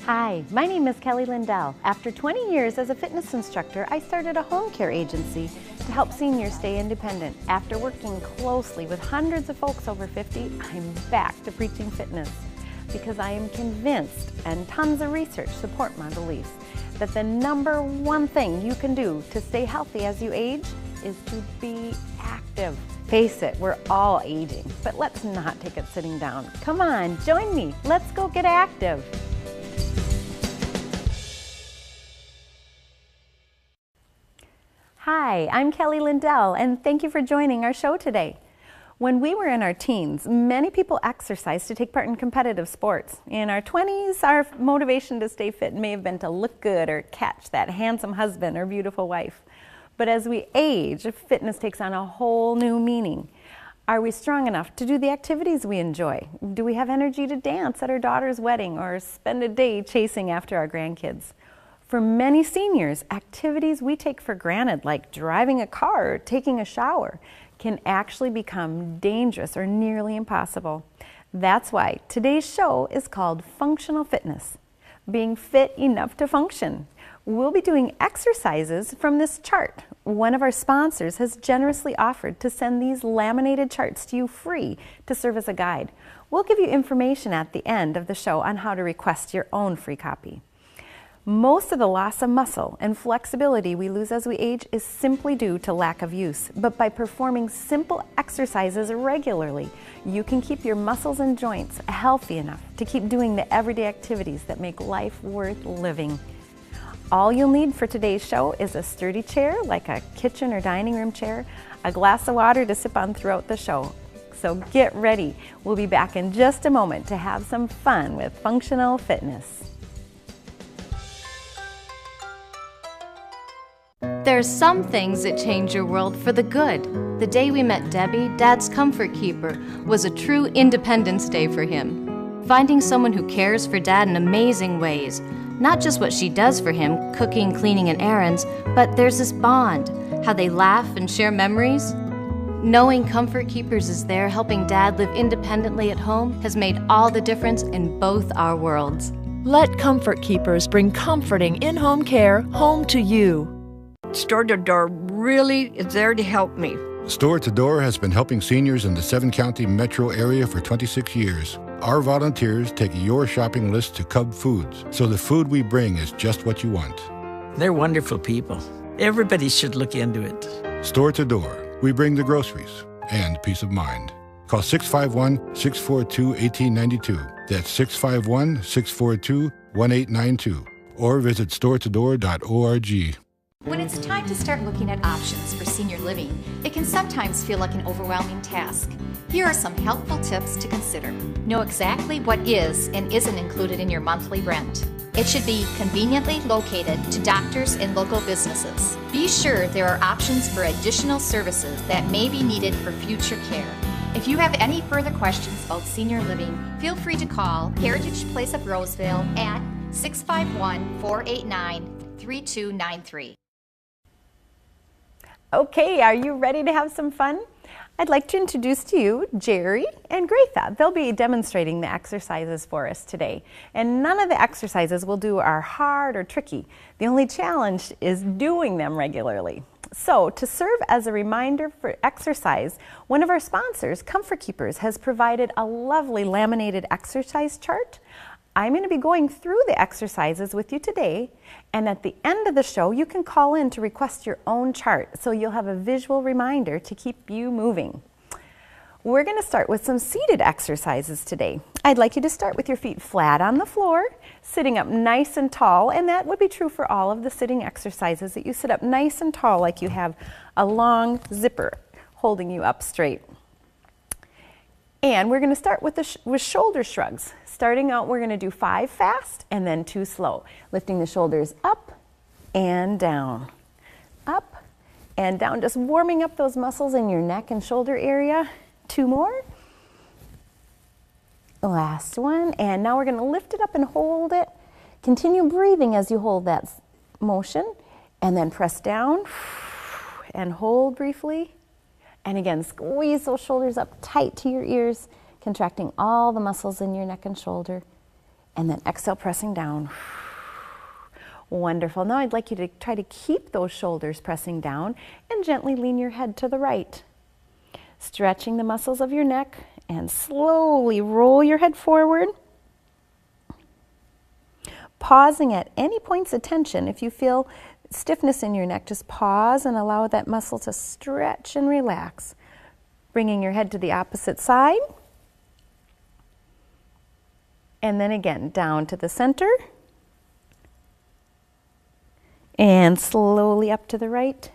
Hi, my name is Kelly Lindell. After 20 years as a fitness instructor, I started a home care agency to help seniors stay independent. After working closely with hundreds of folks over 50, I'm back to preaching fitness because I am convinced, and tons of research support my beliefs, that the number one thing you can do to stay healthy as you age is to be active. Face it, we're all aging, but let's not take it sitting down. Come on, join me. Let's go get active. Hi, I'm Kelly Lindell, and thank you for joining our show today. When we were in our teens, many people exercised to take part in competitive sports. In our 20s, our motivation to stay fit may have been to look good or catch that handsome husband or beautiful wife. But as we age, fitness takes on a whole new meaning. Are we strong enough to do the activities we enjoy? Do we have energy to dance at our daughter's wedding or spend a day chasing after our grandkids? For many seniors, activities we take for granted, like driving a car or taking a shower, can actually become dangerous or nearly impossible. That's why today's show is called Functional Fitness, being fit enough to function. We'll be doing exercises from this chart. One of our sponsors has generously offered to send these laminated charts to you free to serve as a guide. We'll give you information at the end of the show on how to request your own free copy. Most of the loss of muscle and flexibility we lose as we age is simply due to lack of use. But by performing simple exercises regularly, you can keep your muscles and joints healthy enough to keep doing the everyday activities that make life worth living. All you'll need for today's show is a sturdy chair, like a kitchen or dining room chair, a glass of water to sip on throughout the show. So get ready. We'll be back in just a moment to have some fun with functional fitness. There's some things that change your world for the good. The day we met Debbie, Dad's comfort keeper, was a true Independence Day for him. Finding someone who cares for Dad in amazing ways. Not just what she does for him, cooking, cleaning, and errands, but there's this bond, how they laugh and share memories. Knowing Comfort Keepers is there helping Dad live independently at home has made all the difference in both our worlds. Let Comfort Keepers bring comforting in-home care home to you. Store to Door really is there to help me. Store to Door has been helping seniors in the 7-county metro area for 26 years. Our volunteers take your shopping list to Cub Foods, so the food we bring is just what you want. They're wonderful people. Everybody should look into it. Store to Door. We bring the groceries and peace of mind. Call 651-642-1892. That's 651-642-1892. Or visit storetodor.org. When it's time to start looking at options for senior living, it can sometimes feel like an overwhelming task. Here are some helpful tips to consider. Know exactly what is and isn't included in your monthly rent. It should be conveniently located to doctors and local businesses. Be sure there are options for additional services that may be needed for future care. If you have any further questions about senior living, feel free to call Heritage Place of Roseville at 651-489-3293. Okay, are you ready to have some fun? I'd like to introduce to you Jerry and Greta. They'll be demonstrating the exercises for us today. And none of the exercises we'll do are hard or tricky. The only challenge is doing them regularly. So to serve as a reminder for exercise, one of our sponsors, Comfort Keepers, has provided a lovely laminated exercise chart. I'm going to be going through the exercises with you today, and at the end of the show you can call in to request your own chart so you'll have a visual reminder to keep you moving. We're going to start with some seated exercises today. I'd like you to start with your feet flat on the floor, sitting up nice and tall, and that would be true for all of the sitting exercises, that you sit up nice and tall like you have a long zipper holding you up straight. And we're going to start with shoulder shrugs. Starting out, we're going to do 5 fast and then 2 slow. Lifting the shoulders up and down, up and down. Just warming up those muscles in your neck and shoulder area. 2 more. Last one. And now we're going to lift it up and hold it. Continue breathing as you hold that motion. And then press down and hold briefly. And again, squeeze those shoulders up tight to your ears, contracting all the muscles in your neck and shoulder. And then exhale, pressing down. Wonderful. Now I'd like you to try to keep those shoulders pressing down and gently lean your head to the right. Stretching the muscles of your neck and slowly roll your head forward. Pausing at any points of tension. If you feel stiffness in your neck, just pause and allow that muscle to stretch and relax. Bringing your head to the opposite side. And then again, down to the center. And slowly up to the right.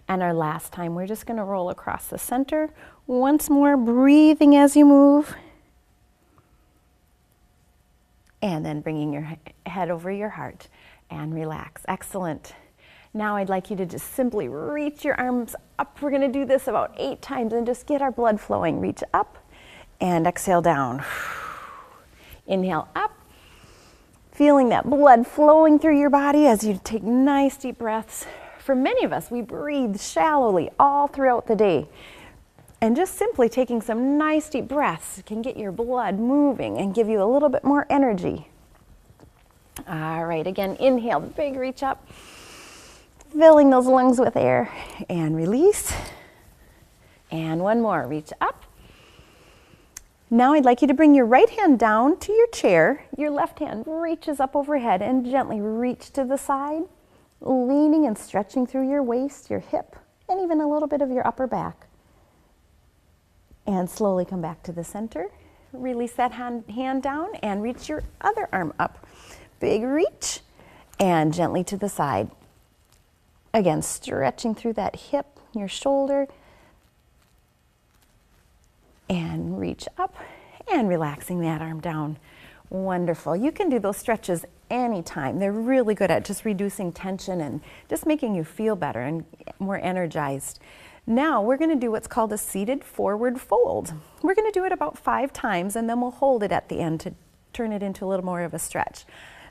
And our last time, we're just going to roll across the center. Once more, breathing as you move. And then bringing your head over your heart and relax. Excellent. Now I'd like you to just simply reach your arms up. We're going to do this about 8 times and just get our blood flowing. Reach up and exhale down. Inhale up. Feeling that blood flowing through your body as you take nice deep breaths. For many of us, we breathe shallowly all throughout the day. And just simply taking some nice deep breaths can get your blood moving and give you a little bit more energy. All right, again, inhale, big reach up. Filling those lungs with air and release. And one more, reach up. Now I'd like you to bring your right hand down to your chair. Your left hand reaches up overhead and gently reach to the side, leaning and stretching through your waist, your hip, and even a little bit of your upper back. And slowly come back to the center. Release that hand down and reach your other arm up. Big reach and gently to the side. Again, stretching through that hip, your shoulder, and reach up and relaxing that arm down. Wonderful. You can do those stretches anytime. They're really good at just reducing tension and just making you feel better and more energized. Now we're going to do what's called a seated forward fold. We're going to do it about 5 times and then we'll hold it at the end to turn it into a little more of a stretch.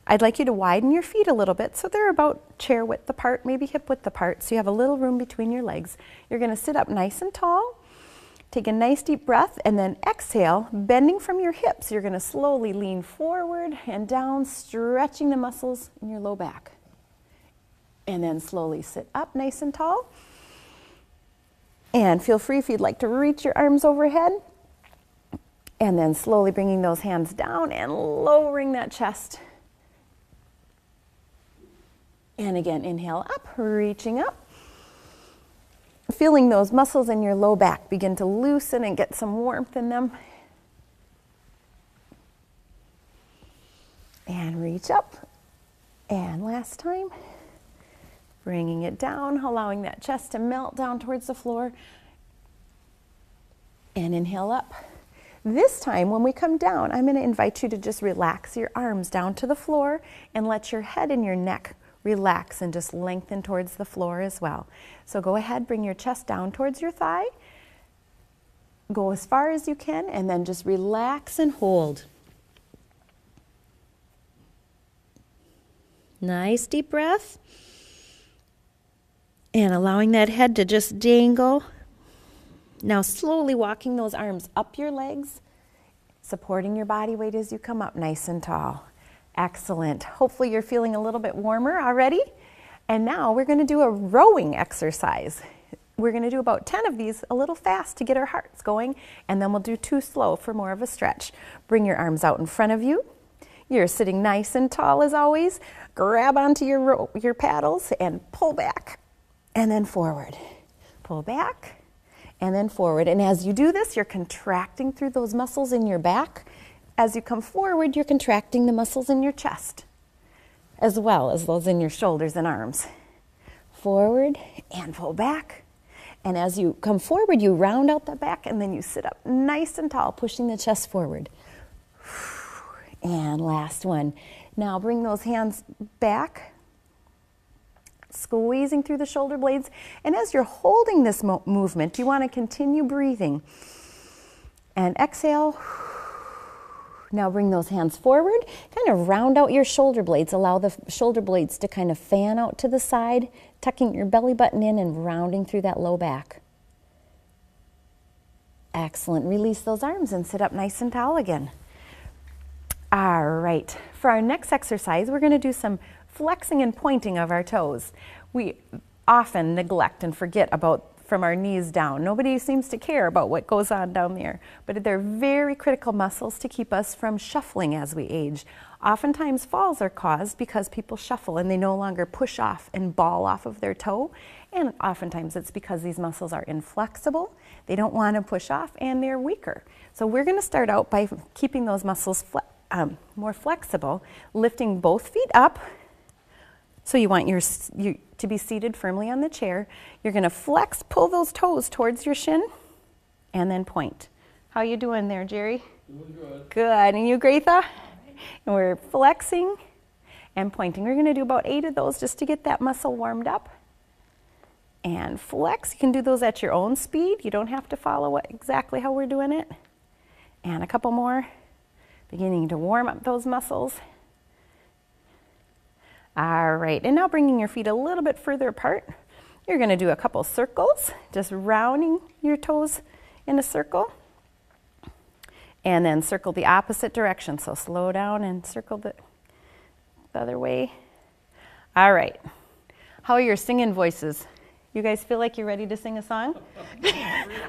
I'd like you to widen your feet a little bit so they're about chair width apart, maybe hip width apart, so you have a little room between your legs. You're going to sit up nice and tall. Take a nice deep breath and then exhale, bending from your hips. You're going to slowly lean forward and down, stretching the muscles in your low back. And then slowly sit up nice and tall. And feel free if you'd like to reach your arms overhead. And then slowly bringing those hands down and lowering that chest. And again, inhale up, reaching up. Feeling those muscles in your low back begin to loosen and get some warmth in them. And reach up. And last time, bringing it down, allowing that chest to melt down towards the floor. And inhale up. This time, when we come down, I'm going to invite you to just relax your arms down to the floor and let your head and your neck relax and just lengthen towards the floor as well. So go ahead, bring your chest down towards your thigh. Go as far as you can and then just relax and hold. Nice deep breath. And allowing that head to just dangle. Now slowly walking those arms up your legs, supporting your body weight as you come up nice and tall. Excellent. Hopefully you're feeling a little bit warmer already. And now we're going to do a rowing exercise. We're going to do about 10 of these a little fast to get our hearts going, and then we'll do 2 slow for more of a stretch. Bring your arms out in front of you. You're sitting nice and tall as always. Grab onto your paddles and pull back and then forward. Pull back and then forward. And as you do this, you're contracting through those muscles in your back. As you come forward, you're contracting the muscles in your chest, as well as those in your shoulders and arms. Forward and pull back. And as you come forward, you round out the back and then you sit up nice and tall, pushing the chest forward. And last one. Now bring those hands back, squeezing through the shoulder blades. And as you're holding this movement, you want to continue breathing. And exhale. Now bring those hands forward, kind of round out your shoulder blades. Allow the shoulder blades to kind of fan out to the side, tucking your belly button in and rounding through that low back. Excellent. Release those arms and sit up nice and tall again. All right, for our next exercise, we're going to do some flexing and pointing of our toes. We often neglect and forget about from our knees down. Nobody seems to care about what goes on down there, but they're very critical muscles to keep us from shuffling as we age. Oftentimes falls are caused because people shuffle and they no longer push off and ball off of their toe, and oftentimes it's because these muscles are inflexible, they don't want to push off, and they're weaker. So we're going to start out by keeping those muscles more flexible, lifting both feet up. So you want you to be seated firmly on the chair. You're going to flex, pull those toes towards your shin, and then point. How you doing there, Jerry? Doing good. Good. And you, Greta? And we're flexing and pointing. We're going to do about 8 of those just to get that muscle warmed up. And flex. You can do those at your own speed. You don't have to follow exactly how we're doing it. And a couple more. Beginning to warm up those muscles. All right, and now bringing your feet a little bit further apart. You're going to do a couple circles, just rounding your toes in a circle. And then circle the opposite direction. So slow down and circle the other way. All right. How are your singing voices? You guys feel like you're ready to sing a song?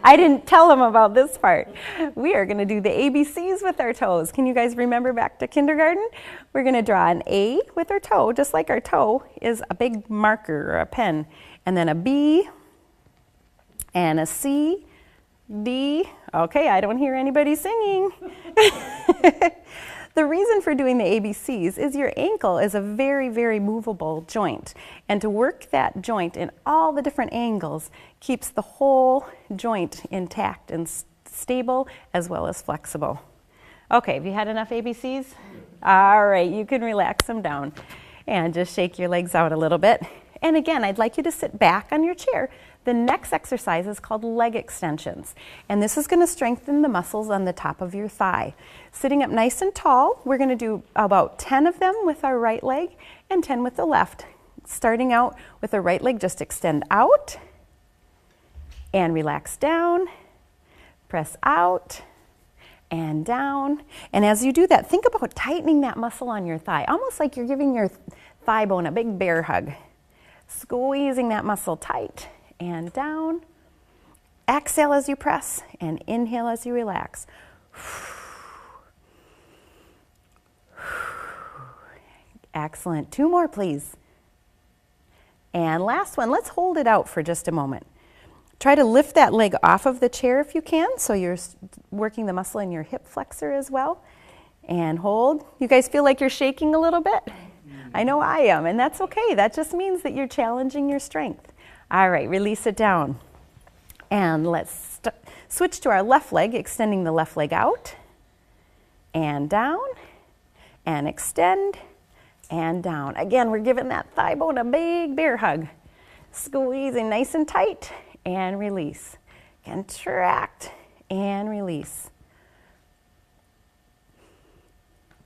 I didn't tell them about this part. We are going to do the ABCs with our toes. Can you guys remember back to kindergarten? We're going to draw an A with our toe, just like our toe is a big marker or a pen. And then a B and a C, D. Okay, I don't hear anybody singing. The reason for doing the ABCs is your ankle is a very, very movable joint. And to work that joint in all the different angles keeps the whole joint intact and stable as well as flexible. Okay, have you had enough ABCs? All right, you can relax them down and just shake your legs out a little bit. And again, I'd like you to sit back on your chair. The next exercise is called leg extensions, and this is going to strengthen the muscles on the top of your thigh. Sitting up nice and tall, we're going to do about 10 of them with our right leg and 10 with the left. Starting out with the right leg, just extend out and relax down, press out and down. And as you do that, think about tightening that muscle on your thigh, almost like you're giving your thigh bone a big bear hug. Squeezing that muscle tight and down. Exhale as you press and inhale as you relax. Excellent. 2 more, please. And last one, let's hold it out for just a moment. Try to lift that leg off of the chair if you can, so you're working the muscle in your hip flexor as well. And hold. You guys feel like you're shaking a little bit? I know I am, and that's okay. That just means that you're challenging your strength. All right, release it down. And let's switch to our left leg, extending the left leg out and down and extend and down. Again, we're giving that thigh bone a big bear hug. Squeezing nice and tight and release. Contract and release.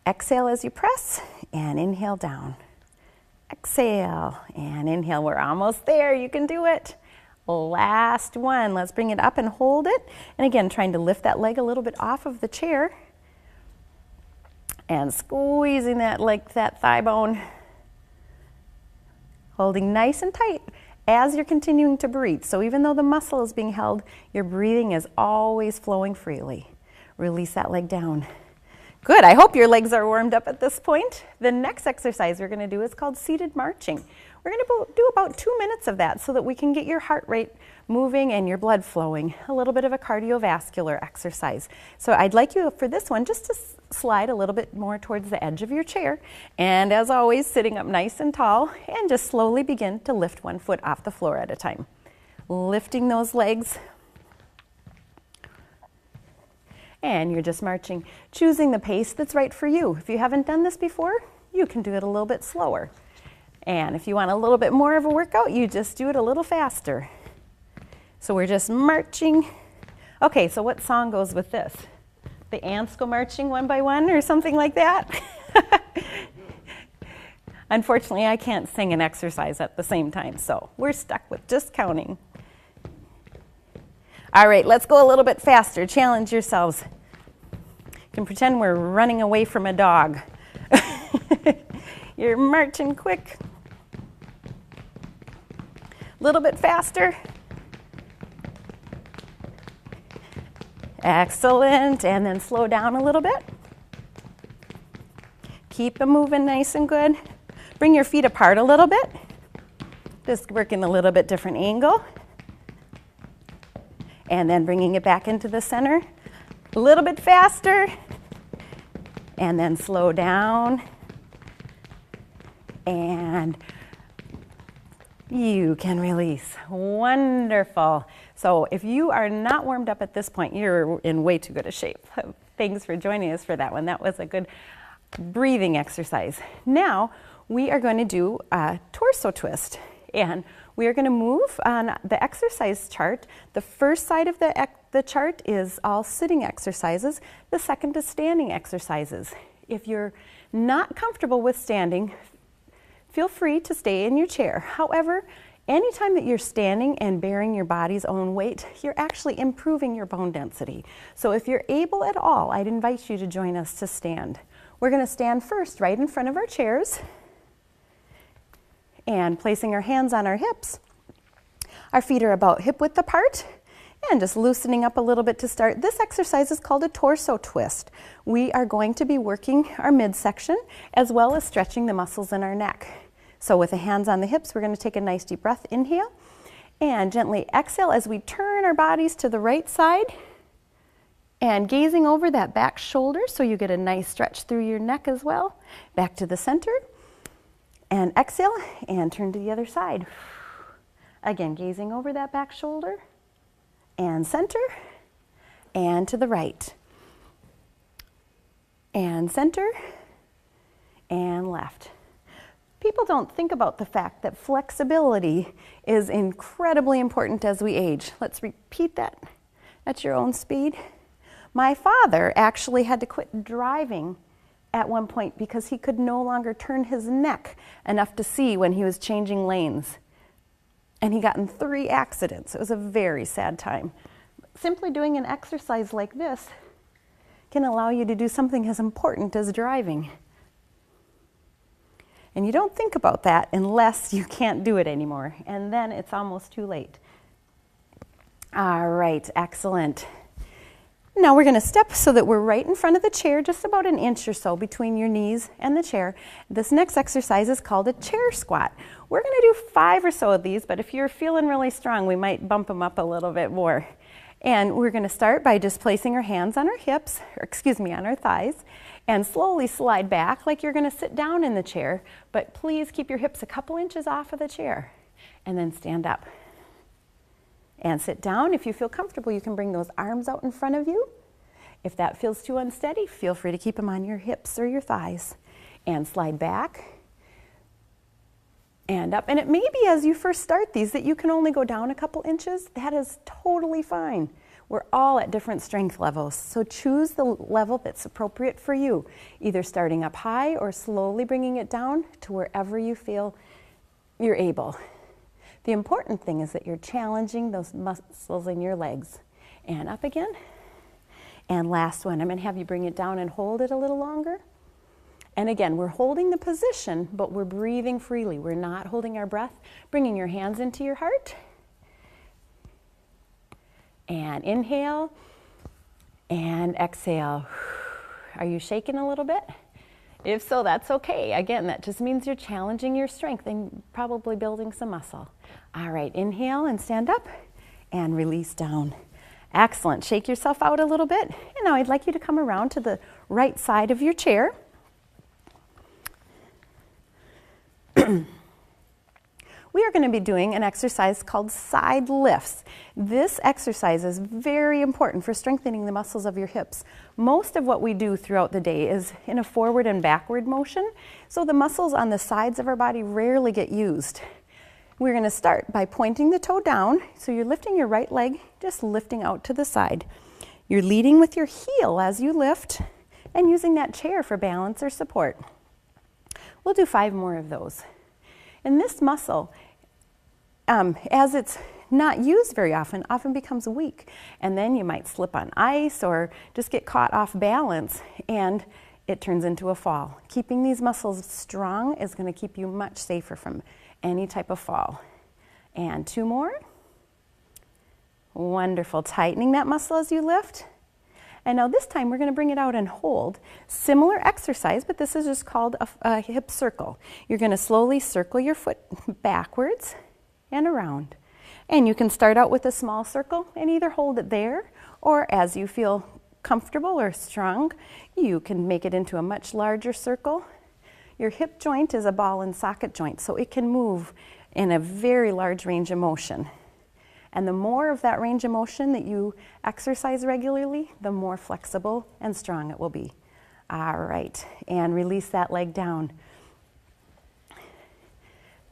Exhale as you press and inhale down. Exhale and inhale. We're almost there. You can do it. Last one. Let's bring it up and hold it. And again, trying to lift that leg a little bit off of the chair. And squeezing that thigh bone. Holding nice and tight as you're continuing to breathe. So even though the muscle is being held, your breathing is always flowing freely. Release that leg down. Good, I hope your legs are warmed up at this point. The next exercise we're going to do is called seated marching. We're going to do about 2 minutes of that so that we can get your heart rate moving and your blood flowing. A little bit of a cardiovascular exercise. So I'd like you for this one just to slide a little bit more towards the edge of your chair. And as always, sitting up nice and tall and just slowly begin to lift 1 foot off the floor at a time. Lifting those legs. And you're just marching, choosing the pace that's right for you. If you haven't done this before, you can do it a little bit slower. And if you want a little bit more of a workout, you just do it a little faster. So we're just marching. Okay, so what song goes with this? The ants go marching one by one or something like that? Unfortunately, I can't sing and exercise at the same time, so we're stuck with just counting. All right, let's go a little bit faster. Challenge yourselves. can pretend we're running away from a dog. You're marching quick. A little bit faster. Excellent. And then slow down a little bit. Keep them moving nice and good. Bring your feet apart a little bit. Just working a little bit different angle. And then bringing it back into the center. A little bit faster. And then slow down. And you can release. Wonderful. So if you are not warmed up at this point, you're in way too good a shape. Thanks for joining us for that one. That was a good breathing exercise. Now we are going to do a torso twist, and we are going to move on the exercise chart. The first side of the chart is all sitting exercises. The second is standing exercises. If you're not comfortable with standing, feel free to stay in your chair. However, anytime that you're standing and bearing your body's own weight, you're actually improving your bone density. So if you're able at all, I'd invite you to join us to stand. We're going to stand first right in front of our chairs and placing our hands on our hips. Our feet are about hip width apart and just loosening up a little bit to start. This exercise is called a torso twist. We are going to be working our midsection as well as stretching the muscles in our neck. So with the hands on the hips, we're going to take a nice deep breath, inhale, and gently exhale as we turn our bodies to the right side and gazing over that back shoulder so you get a nice stretch through your neck as well. Back to the center and exhale and turn to the other side. Again, gazing over that back shoulder and center and to the right and center and left. People don't think about the fact that flexibility is incredibly important as we age. Let's repeat that at your own speed. My father actually had to quit driving at one point because he could no longer turn his neck enough to see when he was changing lanes. And he got in 3 accidents. It was a very sad time. Simply doing an exercise like this can allow you to do something as important as driving. And you don't think about that unless you can't do it anymore. And then it's almost too late. All right, excellent. Now we're going to step so that we're right in front of the chair, just about an inch or so between your knees and the chair. This next exercise is called a chair squat. We're going to do 5 or so of these, but if you're feeling really strong, we might bump them up a little bit more. And we're going to start by just placing our hands on our hips, on our thighs, and slowly slide back like you're going to sit down in the chair, but please keep your hips a couple inches off of the chair. And then stand up. And sit down. If you feel comfortable, you can bring those arms out in front of you. If that feels too unsteady, feel free to keep them on your hips or your thighs. And slide back and up. And it may be as you first start these that you can only go down a couple inches. That is totally fine. We're all at different strength levels, so choose the level that's appropriate for you, either starting up high or slowly bringing it down to wherever you feel you're able. The important thing is that you're challenging those muscles in your legs. And up again. And last one, I'm going to have you bring it down and hold it a little longer. And again, we're holding the position, but we're breathing freely. We're not holding our breath. Bringing your hands into your heart. And inhale. And exhale. Are you shaking a little bit? If so, that's okay. Again, that just means you're challenging your strength and probably building some muscle. All right, inhale and stand up and release down. Excellent. Shake yourself out a little bit. And now I'd like you to come around to the right side of your chair. We are going to be doing an exercise called side lifts. This exercise is very important for strengthening the muscles of your hips. Most of what we do throughout the day is in a forward and backward motion, so the muscles on the sides of our body rarely get used. We're going to start by pointing the toe down, so you're lifting your right leg, just lifting out to the side. You're leading with your heel as you lift and using that chair for balance or support. We'll do 5 more of those. And this muscle as it's not used very often, often becomes weak. And then you might slip on ice or just get caught off balance and it turns into a fall. Keeping these muscles strong is going to keep you much safer from any type of fall. And 2 more. Wonderful. Tightening that muscle as you lift. And now this time we're going to bring it out and hold. Similar exercise, but this is just called a hip circle. You're going to slowly circle your foot backwards and around. And you can start out with a small circle and either hold it there, or as you feel comfortable or strong, you can make it into a much larger circle. Your hip joint is a ball and socket joint, so it can move in a very large range of motion. And the more of that range of motion that you exercise regularly, the more flexible and strong it will be. All right, and release that leg down.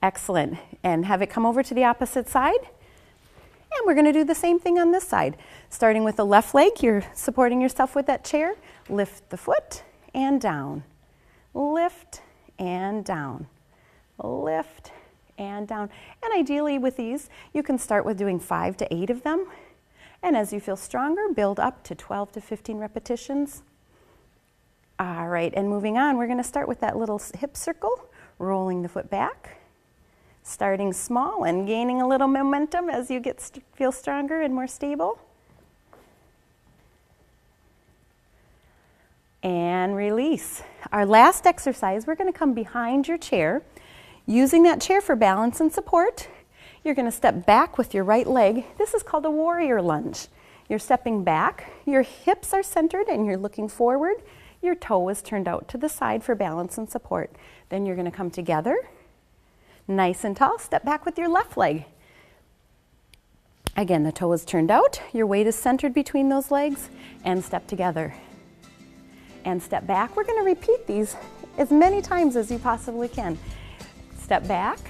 Excellent, and have it come over to the opposite side. And we're going to do the same thing on this side. Starting with the left leg, you're supporting yourself with that chair. Lift the foot and down. Lift and down. Lift and down. And ideally with these, you can start with doing 5 to 8 of them. And as you feel stronger, build up to 12 to 15 repetitions. All right, and moving on, we're going to start with that little hip circle, rolling the foot back. Starting small and gaining a little momentum as you feel stronger and more stable. And release. Our last exercise, we're going to come behind your chair. Using that chair for balance and support, you're going to step back with your right leg. This is called a warrior lunge. You're stepping back, your hips are centered and you're looking forward. Your toe is turned out to the side for balance and support. Then you're going to come together. Nice and tall, step back with your left leg. Again, the toe is turned out, your weight is centered between those legs, and step together. And step back. We're going to repeat these as many times as you possibly can. Step back,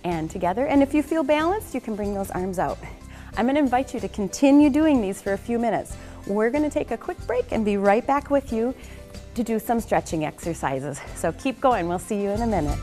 and together. And if you feel balanced, you can bring those arms out. I'm going to invite you to continue doing these for a few minutes. We're going to take a quick break and be right back with you to do some stretching exercises. So keep going, we'll see you in a minute.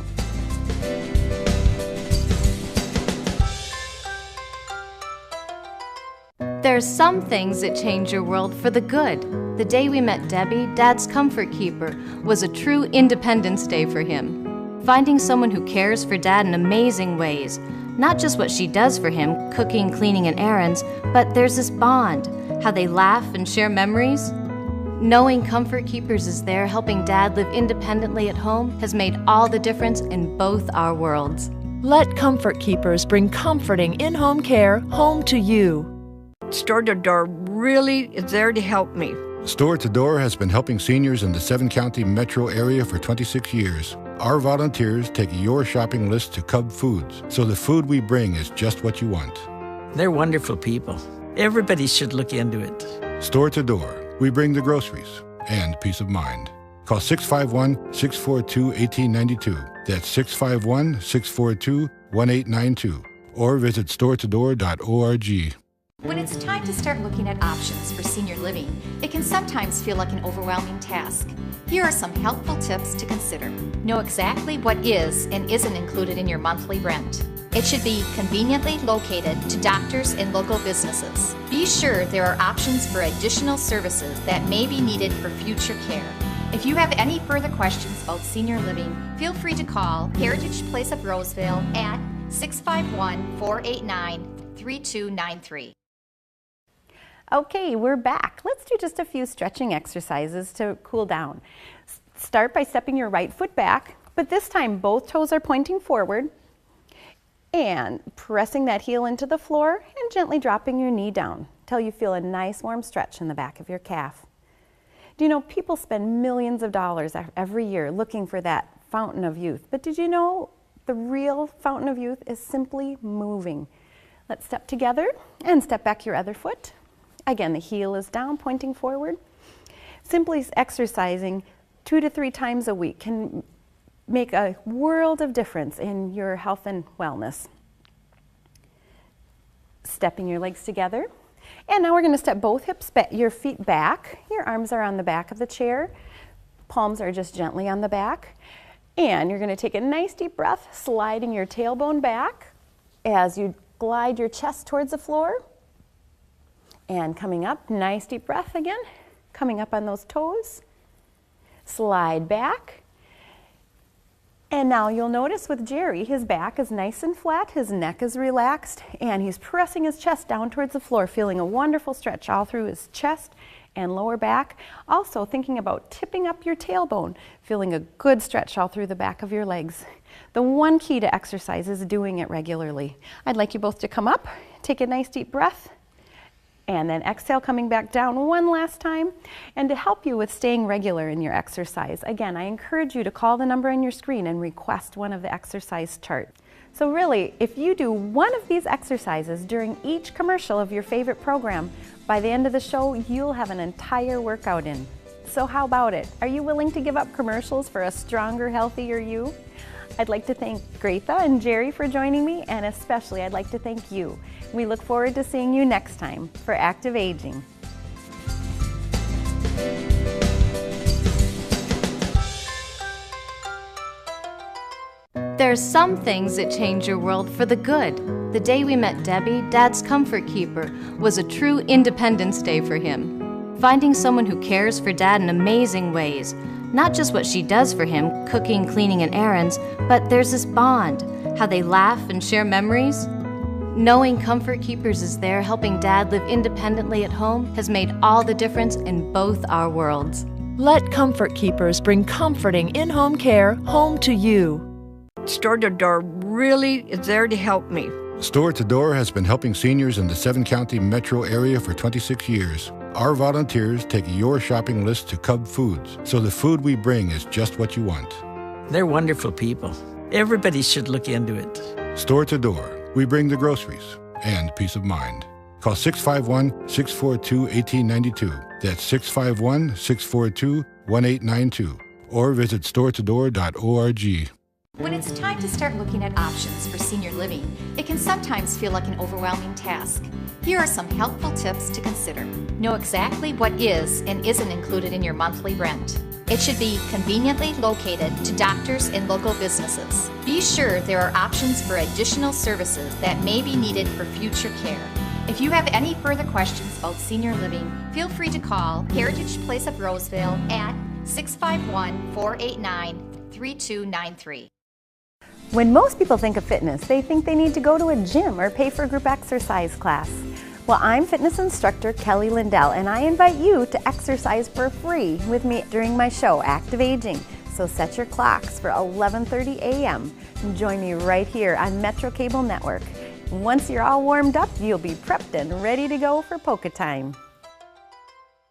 There's some things that change your world for the good. The day we met Debbie, Dad's comfort keeper, was a true Independence Day for him. Finding someone who cares for Dad in amazing ways. Not just what she does for him, cooking, cleaning, and errands, but there's this bond, how they laugh and share memories. Knowing Comfort Keepers is there helping Dad live independently at home has made all the difference in both our worlds. Let Comfort Keepers bring comforting in-home care home to you. Store to Door really is there to help me. Store to Door has been helping seniors in the 7-county metro area for 26 years. Our volunteers take your shopping list to Cub Foods, so the food we bring is just what you want. They're wonderful people. Everybody should look into it. Store to Door. We bring the groceries and peace of mind. Call 651-642-1892. That's 651-642-1892. Or visit storetodoor.org. When it's time to start looking at options for senior living, it can sometimes feel like an overwhelming task. Here are some helpful tips to consider. Know exactly what is and isn't included in your monthly rent. It should be conveniently located to doctors and local businesses. Be sure there are options for additional services that may be needed for future care. If you have any further questions about senior living, feel free to call Heritage Place of Roseville at 651-489-3293. Okay, we're back. Let's do just a few stretching exercises to cool down. Start by stepping your right foot back, but this time both toes are pointing forward and pressing that heel into the floor and gently dropping your knee down till you feel a nice warm stretch in the back of your calf. Do you know people spend millions of dollars every year looking for that fountain of youth, but did you know the real fountain of youth is simply moving? Let's step together and step back your other foot. Again, the heel is down, pointing forward. Simply exercising 2 to 3 times a week can make a world of difference in your health and wellness. Stepping your legs together. And now we're going to step both hips, your feet back. Your arms are on the back of the chair. Palms are just gently on the back. And you're going to take a nice deep breath, sliding your tailbone back. as you glide your chest towards the floor. And coming up, nice deep breath again. Coming up on those toes. Slide back. And now you'll notice with Jerry, his back is nice and flat, his neck is relaxed, and he's pressing his chest down towards the floor, feeling a wonderful stretch all through his chest and lower back. Also thinking about tipping up your tailbone, feeling a good stretch all through the back of your legs. The one key to exercise is doing it regularly. I'd like you both to come up, take a nice deep breath, and then exhale, coming back down one last time. And to help you with staying regular in your exercise, again, I encourage you to call the number on your screen and request one of the exercise charts. So really, if you do one of these exercises during each commercial of your favorite program, by the end of the show, you'll have an entire workout in. So how about it? Are you willing to give up commercials for a stronger, healthier you? I'd like to thank Greta and Jerry for joining me, and especially I'd like to thank you. We look forward to seeing you next time for Active Aging. There's some things that change your world for the good. The day we met Debbie, Dad's comfort keeper, was a true Independence Day for him. Finding someone who cares for Dad in amazing ways. Not just what she does for him, cooking, cleaning, and errands, but there's this bond, how they laugh and share memories. Knowing Comfort Keepers is there helping Dad live independently at home has made all the difference in both our worlds. Let Comfort Keepers bring comforting in-home care home to you. Store to Door really is there to help me. Store to Door has been helping seniors in the 7-county metro area for 26 years. Our volunteers take your shopping list to Cub Foods, so the food we bring is just what you want. They're wonderful people. Everybody should look into it. Store to Door. We bring the groceries and peace of mind. Call 651-642-1892. That's 651-642-1892. Or visit storetodor.org. When it's time to start looking at options for senior living, it can sometimes feel like an overwhelming task. Here are some helpful tips to consider. Know exactly what is and isn't included in your monthly rent. It should be conveniently located to doctors and local businesses. Be sure there are options for additional services that may be needed for future care. If you have any further questions about senior living, feel free to call Heritage Place of Roseville at 651-489-3293. When most people think of fitness, they think they need to go to a gym or pay for a group exercise class. Well, I'm fitness instructor Kelly Lindell, and I invite you to exercise for free with me during my show, Active Aging. So set your clocks for 11:30 a.m. and join me right here on Metro Cable Network. Once you're all warmed up, you'll be prepped and ready to go for polka time.